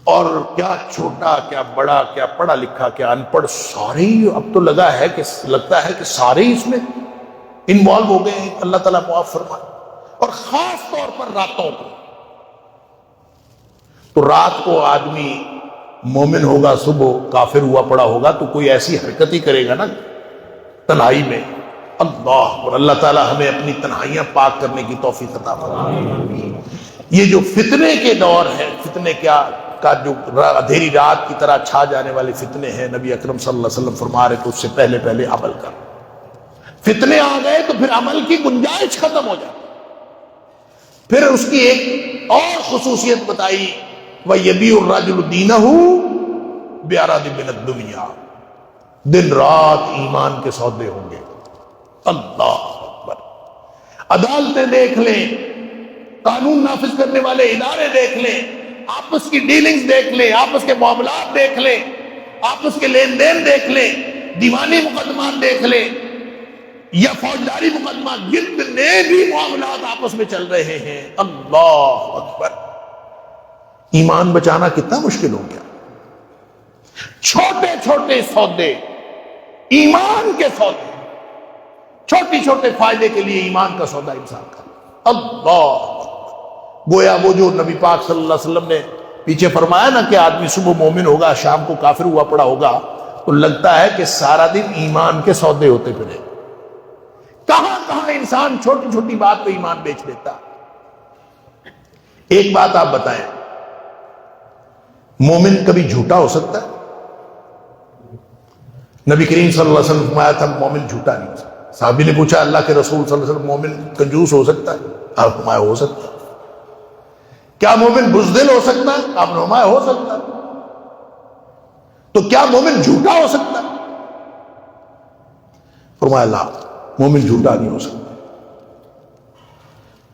اور کیا چھوٹا، کیا بڑا، کیا پڑھا لکھا، کیا ان پڑھ، سارے ہی اب تو لگتا ہے کہ سارے ہی اس میں انوالو ہو گئے ہیں. اللہ تعالیٰ معاف فرمائے. اور خاص طور پر راتوں کو. تو رات کو آدمی مومن ہوگا، صبح کافر ہوا پڑا ہوگا تو کوئی ایسی حرکت ہی کرے گا نا تنہائی میں. اللہ، اور اللہ تعالیٰ ہمیں اپنی تنہائیاں پاک کرنے کی توفیق عطا فرمائے. یہ جو فتنے کے دور ہے، فتنے کا جو اندھیری رات کی طرح چھا جانے والے فتنے ہیں، نبی اکرم صلی اللہ علیہ وسلم فرما رہے تو اس سے پہلے پہلے عمل کر. فتنے آ گئے تو پھر عمل کی گنجائش ختم ہو جاتی. پھر اس کی ایک اور خصوصیت بتائی، وَيَبِيعُ الرَّجُلُ دِينَهُ بِعَرَضٍ مِّنَ الدُّنْيَا، دن رات ایمان کے سودے ہوں گے. اللہ اکبر. عدالتیں دیکھ لیں، قانون نافذ کرنے والے ادارے دیکھ لیں، آپس کی ڈیلنگز دیکھ لیں، آپس کے معاملات دیکھ لیں، آپس کے لین دین دیکھ لیں، دیوانی مقدمات دیکھ لیں یا فوجداری مقدمات، جتنے بھی معاملات آپس میں چل رہے ہیں. اللہ اکبر. ایمان بچانا کتنا مشکل ہو گیا. چھوٹے چھوٹے سودے، ایمان کے سودے، چھوٹی چھوٹے فائدے کے لیے ایمان کا سودا انسان کا. اللہ، گویا وہ جو نبی پاک صلی اللہ علیہ وسلم نے پیچھے فرمایا نا کہ آدمی صبح مومن ہوگا، شام کو کافر ہوا پڑا ہوگا، تو لگتا ہے کہ سارا دن ایمان کے سودے ہوتے پھرے. کہاں کہاں انسان چھوٹی چھوٹی بات پہ ایمان بیچ دیتا. ایک بات آپ بتائیں، مومن کبھی جھوٹا ہو سکتا ہے؟ نبی کریم صلی اللہ علیہ وسلم فرمایا تھا مومن جھوٹا نہیں ہو سکتا. صحابی نے پوچھا اللہ کے رسول صلی اللہ علیہ وسلم مومن کنجوس ہو سکتا ہے؟ آپ فرمایا ہو سکتا ہے. کیا مومن بزدل ہو سکتا ہے؟ آپ نے فرمایا ہو سکتا ہے. تو کیا مومن جھوٹا ہو سکتا ہے؟ فرمایا لا، مومن جھوٹا نہیں ہو سکتا۔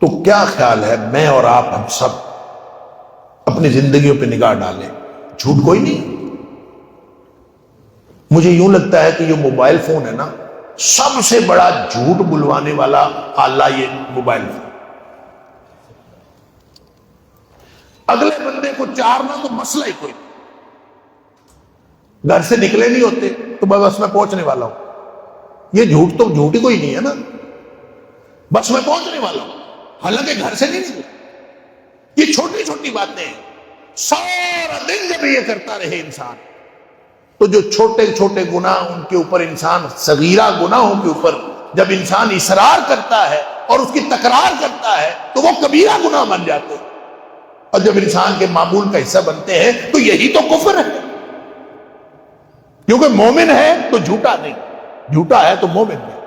تو کیا خیال ہے میں اور آپ ہم سب اپنی زندگیوں پہ نگاہ ڈالیں، جھوٹ کوئی نہیں۔ مجھے یوں لگتا ہے کہ یہ موبائل فون ہے نا، سب سے بڑا جھوٹ بلوانے والا آلہ یہ موبائل فون۔ اگلے بندے کو چارنا تو مسئلہ ہی کوئی نہیں، گھر سے نکلے نہیں ہوتے تو بس میں پہنچنے والا ہوں، یہ جھوٹ تو جھوٹ ہی کوئی نہیں ہے نا، بس میں پہنچنے والا ہوں، حالانکہ گھر سے نہیں نکلے۔ یہ چھوٹی چھوٹی باتیں ہیں، سارا دن جب یہ کرتا رہے انسان تو جو چھوٹے چھوٹے گناہ ان کے اوپر انسان، صغیرہ گناہوں کے اوپر جب انسان اصرار کرتا ہے اور اس کی تکرار کرتا ہے تو وہ کبیرہ گناہ بن جاتے ہیں، اور جب انسان کے معمول کا حصہ بنتے ہیں تو یہی تو کفر ہے، کیونکہ مومن ہے تو جھوٹا نہیں، جھوٹا ہے تو مومن نہیں۔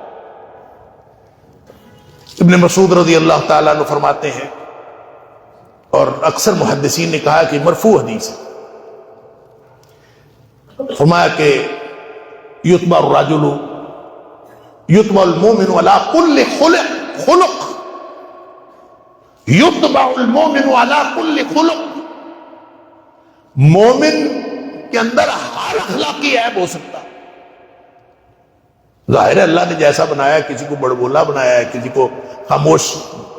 ابن مسعود رضی اللہ تعالیٰ عنہ فرماتے ہیں، اور اکثر محدثین نے کہا کہ مرفوع حدیث ہے، فرمایا کہ یتبع الرجل یتبع المؤمن علی کل خلق، یتبع المؤمن علی کل خلق، مومن کے اندر ہر اخلاقی عیب ہو سکتا ہے۔ ظاہر ہے اللہ نے جیسا بنایا ہے، کسی کو بڑبولا بنایا ہے، کسی کو خاموش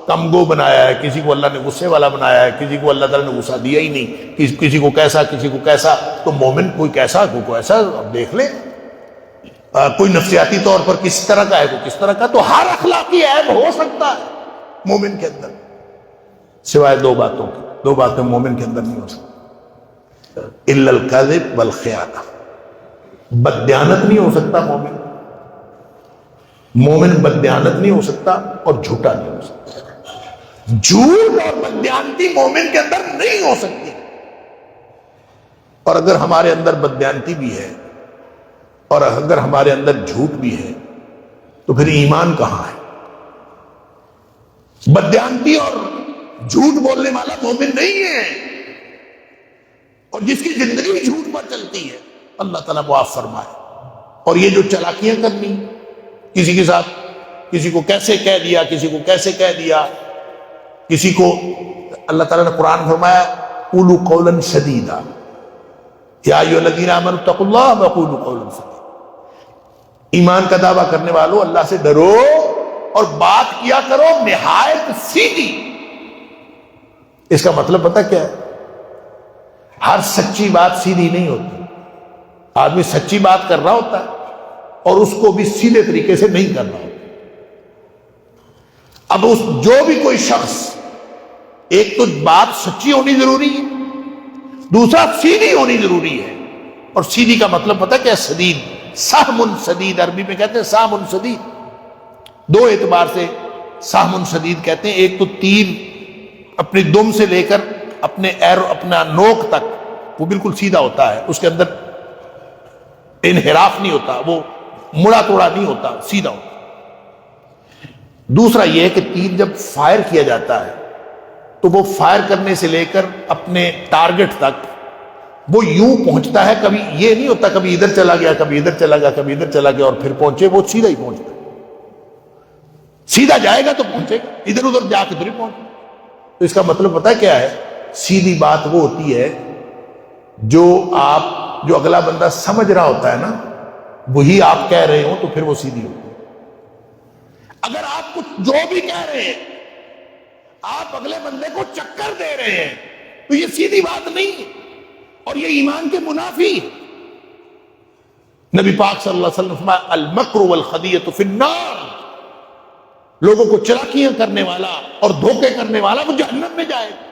کم گو بنایا ہے، کسی کو اللہ نے غصے والا بنایا ہے، کسی کو اللہ تعالیٰ نے غصہ دیا ہی نہیں، کسی کو کیسا کسی کو کیسا، تو مومن کوئی کیسا کوئی ایسا، اب دیکھ لیں کوئی نفسیاتی طور پر کس طرح کا ہے کوئی کس طرح کا، تو ہر اخلاقی عیب ہو سکتا ہے مومن کے اندر، سوائے دو باتوں کے، دو باتیں مومن کے اندر نہیں ہو سکتی، الا الکذب والخیانہ، بددیانت نہیں ہو سکتا مومن، مومن بددیانت نہیں ہو سکتا اور جھوٹا نہیں ہو سکتا، جھوٹ اور بددیانتی مومن کے اندر نہیں ہو سکتی۔ اور اگر ہمارے اندر بددیانتی بھی ہے اور اگر ہمارے اندر جھوٹ بھی ہے تو پھر ایمان کہاں ہے؟ بددیانتی اور جھوٹ بولنے والا مومن نہیں ہے، اور جس کی زندگی جھوٹ پر چلتی ہے اللہ تعالیٰ معاف فرمائے۔ اور یہ جو چلاکیاں کرنی کسی کے ساتھ، کسی کو کیسے کہہ دیا، کسی کو کیسے کہہ دیا، کسی کو، اللہ تعالیٰ نے قرآن فرمایا قولوا قولا سدیدا یا ایھا الذین آمنوا اتقوا اللہ وقولوا قولا سدیدا، ایمان کا دعویٰ کرنے والوں اللہ سے ڈرو اور بات کیا کرو نہایت سیدھی۔ اس کا مطلب پتہ کیا ہے؟ ہر سچی بات سیدھی نہیں ہوتی، آدمی سچی بات کر رہا ہوتا ہے اور اس کو بھی سیدھے طریقے سے نہیں کرنا ہوتا۔ اب جو بھی کوئی شخص، ایک تو بات سچی ہونی ضروری ہے، دوسرا سیدھی ہونی ضروری ہے، اور سیدھی کا مطلب پتہ کیا ہے؟ سدید، سہم سدید، عربی میں کہتے ہیں سہم سدید، دو اعتبار سے سہم سدید کہتے ہیں، ایک تو تیر اپنی دم سے لے کر اپنا نوک تک وہ بالکل سیدھا ہوتا ہے، اس کے اندر انحراف نہیں ہوتا، وہ مڑا توڑا نہیں ہوتا، سیدھا ہوتا۔ دوسرا یہ ہے کہ تیر جب فائر کیا جاتا ہے تو وہ فائر کرنے سے لے کر اپنے ٹارگٹ تک وہ یوں پہنچتا ہے، کبھی یہ نہیں ہوتا کبھی ادھر چلا گیا کبھی ادھر چلا گیا کبھی ادھر چلا گیا اور پھر پہنچے، وہ سیدھا ہی پہنچتا ہے، سیدھا جائے گا تو پہنچے گا، ادھر ادھر جا کے تو نہیں پہنچے۔ تو اس کا مطلب پتہ کیا ہے؟ سیدھی بات وہ ہوتی ہے جو اگلا بندہ سمجھ رہا ہوتا ہے نا، وہی آپ کہہ رہے ہو تو پھر وہ سیدھی ہوتی ہے۔ اگر آپ کچھ جو بھی کہہ رہے ہیں آپ اگلے بندے کو چکر دے رہے ہیں تو یہ سیدھی بات نہیں ہے، اور یہ ایمان کے منافی ہے۔ نبی پاک صلی اللہ علیہ وسلم فرمایا المکر والخدیۃ فی النار، لوگوں کو چلاکیاں کرنے والا اور دھوکے کرنے والا وہ جہنم میں جائے گا۔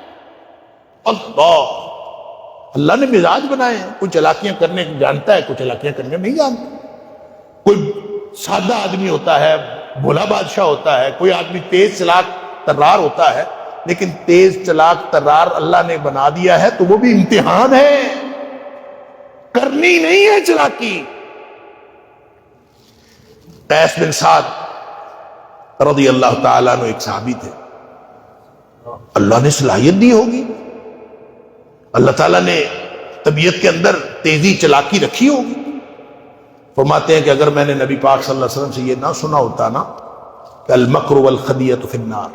اللہ نے مزاج بنائے ہیں، کوئی چلاکیاں کرنے جانتا ہے، کوئی چلاکیاں کرنے نہیں جانتا، کوئی سادہ آدمی ہوتا ہے، بھولا بادشاہ ہوتا ہے، کوئی آدمی تیز چلاک ترار ہوتا ہے، لیکن تیز چلاک ترار اللہ نے بنا دیا ہے تو وہ بھی امتحان ہے، کرنی نہیں ہے چلاکی۔ قیس بن سعد رضی اللہ تعالیٰ عنہ ایک صحابی تھے، اللہ نے صلاحیت دی ہوگی، اللہ تعالیٰ نے طبیعت کے اندر تیزی چلاکی رکھی ہوگی؟ فرماتے ہیں کہ اگر میں نے نبی پاک صلی اللہ علیہ وسلم سے یہ نہ سنا ہوتا نا کہ المکر والخدیۃ فی النار،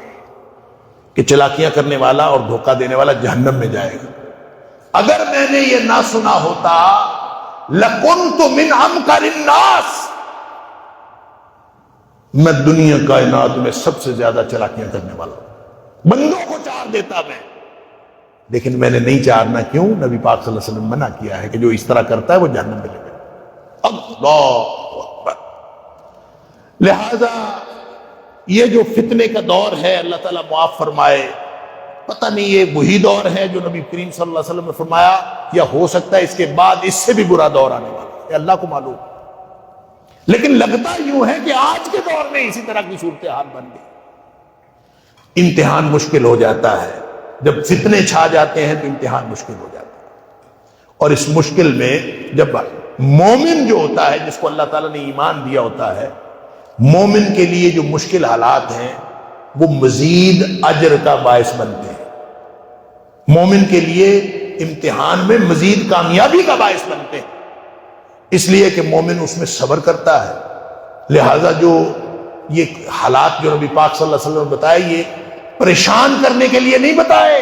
کہ چلاکیاں کرنے والا اور دھوکہ دینے والا جہنم میں جائے گا، اگر میں نے یہ نہ سنا ہوتا لَكُنْتُ مِنْ أَمْكَرِ النَّاسِ، میں دنیا کائنات میں سب سے زیادہ چلاکیاں کرنے والا ہوں، بندوں کو چار دیتا میں، لیکن میں نے نہیں چارنا۔ کیوں؟ نبی پاک صلی اللہ علیہ وسلم منع کیا ہے کہ جو اس طرح کرتا ہے وہ جہنم میں لے گا۔ اللہ اکبر۔ لہذا یہ جو فتنے کا دور ہے اللہ تعالیٰ معاف فرمائے، پتہ نہیں یہ وہی دور ہے جو نبی کریم صلی اللہ علیہ وسلم نے فرمایا، یا ہو سکتا ہے اس کے بعد اس سے بھی برا دور آنے والا ہے، اللہ کو معلوم۔ لیکن لگتا یوں ہے کہ آج کے دور میں اسی طرح کی صورتحال بن گئی۔ امتحان مشکل ہو جاتا ہے، جب فتنے چھا جاتے ہیں تو امتحان مشکل ہو جاتا ہے، اور اس مشکل میں جب مومن جو ہوتا ہے، جس کو اللہ تعالیٰ نے ایمان دیا ہوتا ہے، مومن کے لیے جو مشکل حالات ہیں وہ مزید اجر کا باعث بنتے ہیں، مومن کے لیے امتحان میں مزید کامیابی کا باعث بنتے ہیں، اس لیے کہ مومن اس میں صبر کرتا ہے۔ لہذا جو یہ حالات جو نبی پاک صلی اللہ علیہ وسلم نے بتائے، یہ پریشان کرنے کے لیے نہیں بتائے،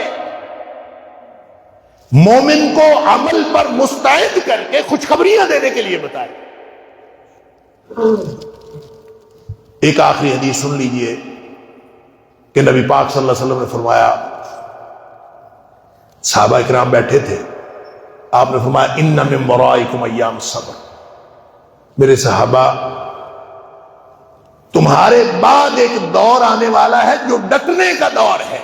مومن کو عمل پر مستعد کر کے خوشخبریاں دینے کے لیے بتائے۔ ایک آخری حدیث سن لیجئے کہ نبی پاک صلی اللہ علیہ وسلم نے فرمایا، صحابہ اکرام بیٹھے تھے، آپ نے فرمایا ان من ورائکم ایام الصبر، میرے صحابہ تمہارے بعد ایک دور آنے والا ہے جو ڈٹنے کا دور ہے،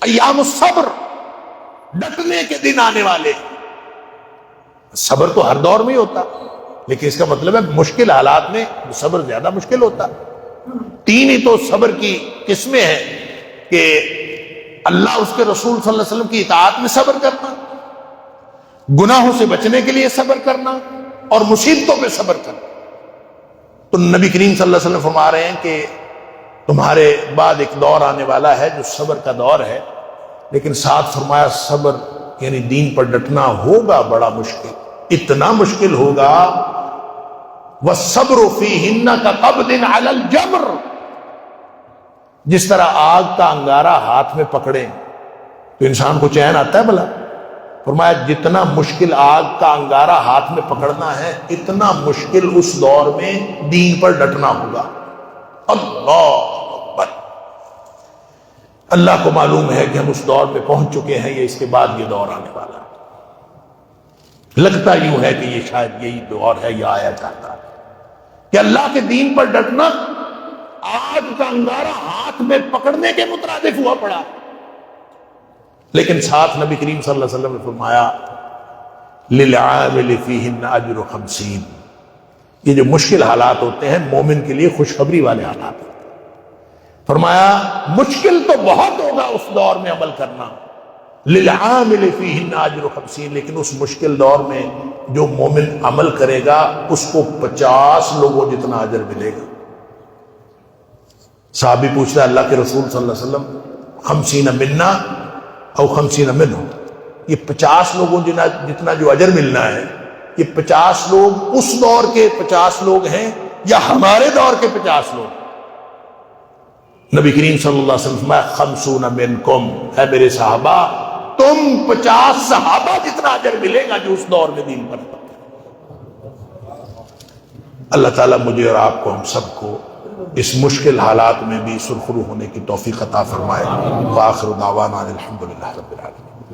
ایام الصبر، ڈٹنے کے دن آنے والے۔ صبر تو ہر دور میں ہی ہوتا، لیکن اس کا مطلب ہے مشکل حالات میں صبر زیادہ مشکل ہوتا۔ تین ہی تو صبر کی قسمیں ہیں کہ اللہ اس کے رسول صلی اللہ علیہ وسلم کی اطاعت میں صبر کرنا، گناہوں سے بچنے کے لیے صبر کرنا، اور مصیبتوں پہ صبر کرنا۔ تو نبی کریم صلی اللہ علیہ وسلم فرما رہے ہیں کہ تمہارے بعد ایک دور آنے والا ہے جو صبر کا دور ہے، لیکن ساتھ فرمایا صبر یعنی دین پر ڈٹنا ہوگا بڑا مشکل، اتنا مشکل ہوگا وَالصَّبْرُ فِيهِنَّ كَقَبْضٍ عَلَى الْجَمْرِ، جس طرح آگ کا انگارہ ہاتھ میں پکڑیں تو انسان کو چین آتا ہے بھلا، فرمایا جتنا مشکل آگ کا انگارہ ہاتھ میں پکڑنا ہے، اتنا مشکل اس دور میں دین پر ڈٹنا ہوگا۔ اللہ اکبر۔ اللہ کو معلوم ہے کہ ہم اس دور میں پہنچ چکے ہیں، یہ اس کے بعد یہ دور آنے والا ہے۔ لگتا یوں ہے کہ یہ شاید یہی دور ہے، یہ آیا چاہتا ہے کہ اللہ کے دین پر ڈٹنا آگ کا انگارہ ہاتھ میں پکڑنے کے مترادف ہوا پڑا، لیکن ساتھ نبی کریم صلی اللہ علیہ وسلم نے فرمایا لِلْعَامِلِ فِيهِنَّ أَجْرُ 50، یہ جو مشکل حالات ہوتے ہیں مومن کے لیے خوشخبری والے حالات ہوتے ہیں۔ فرمایا مشکل تو بہت ہوگا اس دور میں عمل کرنا، لِلْعَامِلِ فِيهِنَّ أَجْرُ 50، لیکن اس مشکل دور میں جو مومن عمل کرے گا اس کو 50 لوگوں جتنا اجر ملے گا۔ صحابی پوچھتا ہے اللہ کے رسول صلی اللہ علیہ وسلم 50 منا او 50 منہم، یہ 50 لوگوں جتنا جو اجر ملنا ہے، یہ 50 لوگ اس دور کے 50 لوگ ہیں یا ہمارے دور کے 50 لوگ؟ نبی کریم صلی اللہ علیہ وسلم فرمایا 50 منکم، ہے میرے صحابہ تم 50 صحابہ جتنا اجر ملے گا جو اس دور میں دین پر۔ اللہ تعالیٰ مجھے اور آپ کو، ہم سب کو اس مشکل حالات میں بھی سرخرو ہونے کی توفیق عطا فرمائے۔ وآخر دعوانا الحمدللہ رب العالمین۔